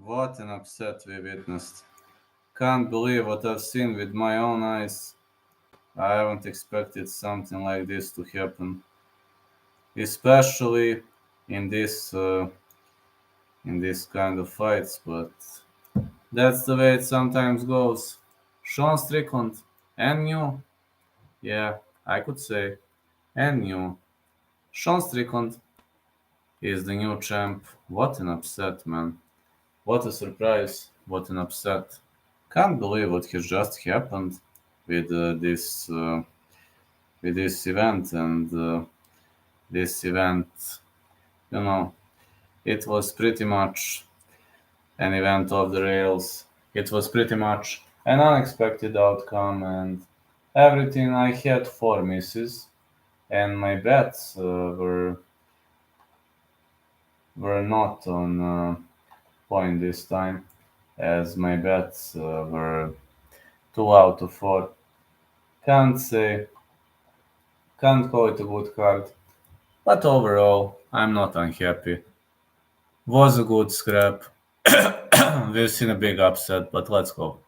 What an upset we witnessed. Can't believe what I've seen with my own eyes. I haven't expected something like this to happen, especially in this kind of fights. But that's the way it sometimes goes. Sean Strickland and new, yeah, I could say, and new. Sean Strickland is the new champ. What an upset, man! What a surprise! What an upset! Can't believe what has just happened with this event and this event. You know, it was pretty much an event off the rails. It was pretty much an unexpected outcome, and everything I had four misses, and my bets were not on point this time, as my bets were 2 out of 4. Can't say, can't call it a good card, but overall, I'm not unhappy. Was a good scrap. We've seen a big upset, but let's go.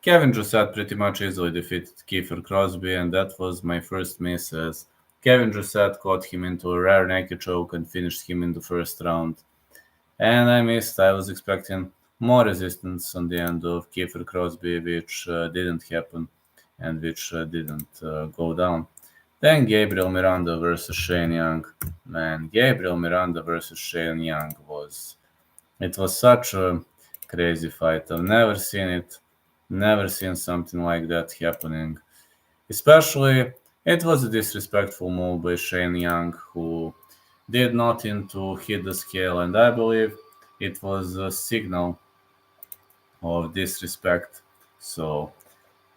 Kevin Jossett pretty much easily defeated Kiefer Crosby, and that was my first miss as Kevin Jossett caught him into a rare naked choke and finished him in the first round. And I missed. I was expecting more resistance on the end of Kiefer Crosby, which didn't happen and which didn't go down. Then Gabriel Miranda versus Shane Young. Man, Gabriel Miranda versus Shane Young was such a crazy fight. I've never seen it, never seen something like that happening. Especially, it was a disrespectful move by Shane Young, who did nothing to hit the scale, and I believe it was a signal of disrespect. So,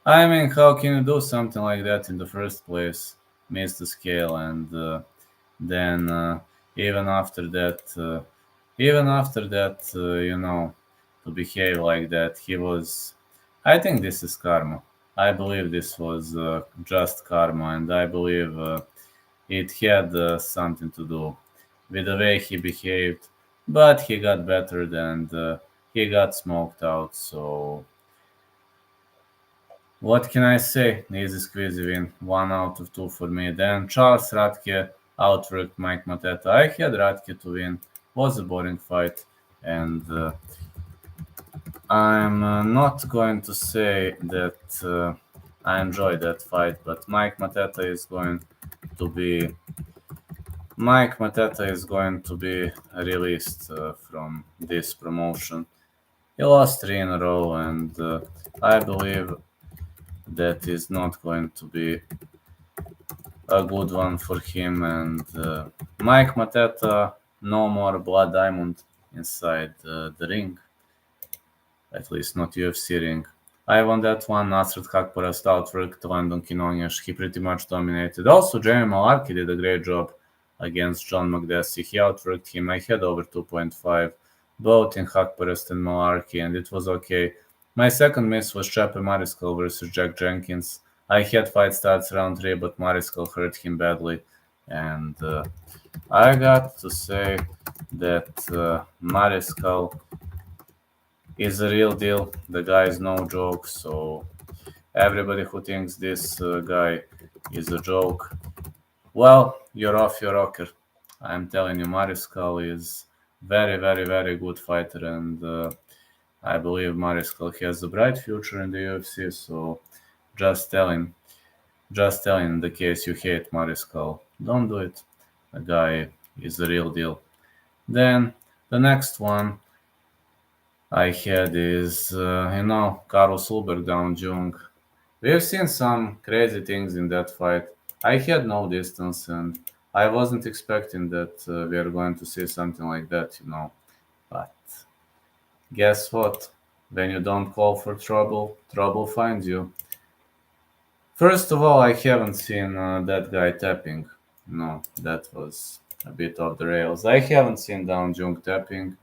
I mean, how can you do something like that in the first place? Miss the scale, and then even after that, even after that, to behave like that, he was. I think this is karma. I believe this was just karma, and I believe it had something to do with the way he behaved. But he got battered and he got smoked out. So what can I say? Easy squeezy win. 1 out of 2 for me. Then Charles Radke outworked Mike Mateta. I had Radke to win. Was a boring fight, and I'm not going to say that I enjoyed that fight, but to be Mike Mateta is going to be released from this promotion. He lost 3 in a row, and I believe that is not going to be a good one for him. And Mike Mateta, no more Blood Diamond inside the ring, at least not UFC ring. I won that one. Nasrat Hakparast outworked Landon Quinones. He pretty much dominated. Also, Jamie Malarkey did a great job against John McDessie. He outworked him. I had over 2.5, both in Hakparast and Malarkey, and it was okay. My second miss was Chape Mariscal versus Jack Jenkins. I had fight starts round 3, but Mariscal hurt him badly. And I got to say that Mariscal is a real deal. The guy is no joke. So everybody who thinks this guy is a joke, well, you're off your rocker. I'm telling you, Mariscal is very, very, very good fighter, and I believe Mariscal has a bright future in the UFC. So just tell him in the case you hate Mariscal, don't do it. The guy is the real deal. Then the next one I had is, Carlos Ulberg down Jung. We've seen some crazy things in that fight. I had no distance, and I wasn't expecting that we are going to see something like that. But guess what? When you don't call for trouble, trouble finds you. First of all, I haven't seen that guy tapping. No, that was a bit off the rails. I haven't seen Down Jung tapping,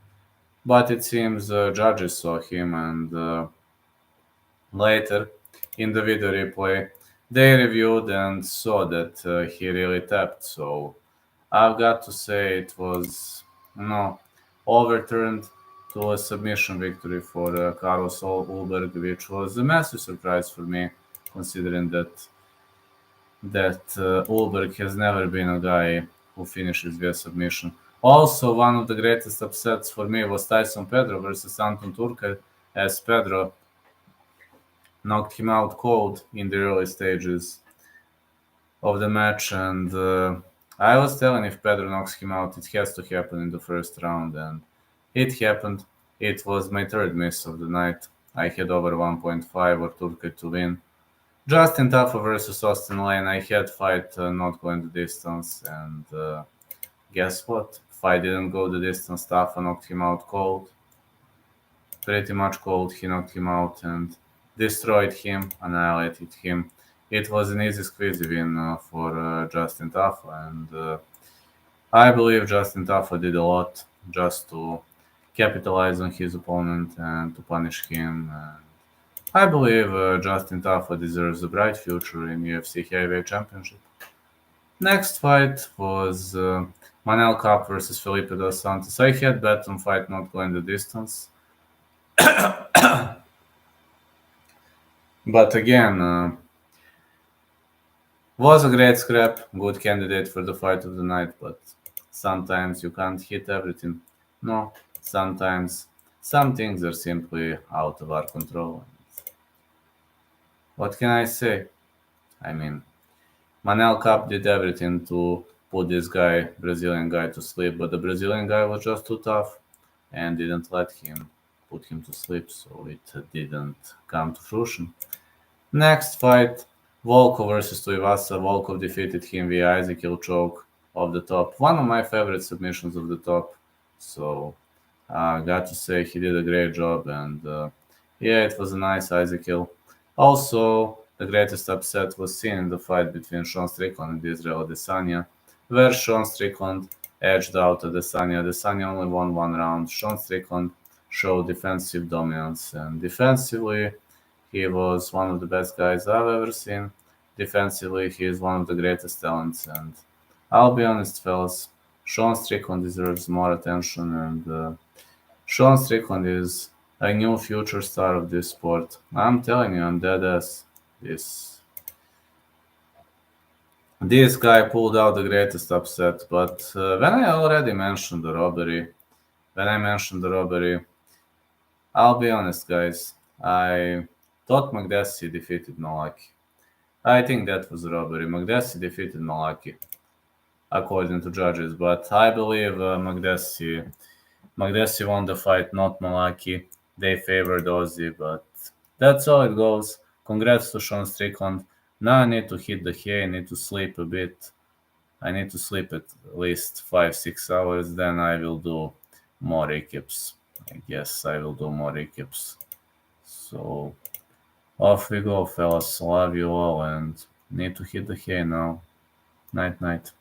but it seems judges saw him, and later in the video replay, they reviewed and saw that he really tapped. So I've got to say it was, overturned. to a submission victory for Carlos Ulberg, which was a massive surprise for me, considering that Ulberg has never been a guy who finishes via submission. Also, one of the greatest upsets for me was Tyson Pedro versus Anton Turker, as Pedro knocked him out cold in the early stages of the match, and I was telling if Pedro knocks him out, it has to happen in the first round, and it happened. It was my third miss of the night. I had over 1.5 or Turkey to win. Justin Taffa versus Austin Lane. I had fight not going the distance, and guess what? Fight didn't go the distance. Taffa knocked him out cold, pretty much cold. He knocked him out and destroyed him, annihilated him. It was an easy squeezy win for Justin Taffa, and I believe Justin Taffa did a lot just to capitalize on his opponent and to punish him. And I believe Justin Taffa deserves a bright future in UFC Heavyweight Championship. Next fight was Manel Kape versus Felipe dos Santos. I had bet on fight not going the distance. But again, was a great scrap, good candidate for the fight of the night, but sometimes you can't hit everything. No, sometimes some things are simply out of our control. What can I say? I mean, Manel Kape did everything to put this Brazilian guy, to sleep, but the Brazilian guy was just too tough and didn't let him put him to sleep, so it didn't come to fruition. Next fight, Volkov versus Tuivasa. Volkov defeated him via Ezekiel choke off the top. One of my favorite submissions of the top. So, got to say he did a great job, and yeah, it was a nice Ezekiel. Also, the greatest upset was seen in the fight between Sean Strickland and Israel Adesanya, where Sean Strickland edged out Adesanya. Adesanya only won one round. Sean Strickland showed defensive dominance, and defensively, he was one of the best guys I've ever seen. Defensively, he is one of the greatest talents, and I'll be honest, fellas, Sean Strickland deserves more attention, and Sean Strickland is a new future star of this sport. I'm telling you, I'm dead ass. This guy pulled out the greatest upset, but when I already mentioned the robbery, I'll be honest, guys. I thought McDessie defeated Malaki. I think that was a robbery. McDessie defeated Malaki, according to judges, but I believe McDessie won the fight, not Malaki. They favored Ozzy, but that's how it goes. Congrats to Sean Strickland. Now I need to hit the hay. I need to sleep a bit. I need to sleep at least 5-6 hours. Then I will do more recaps. I guess I will do more recaps. So off we go, fellas. Love you all, and need to hit the hay now. Night, night.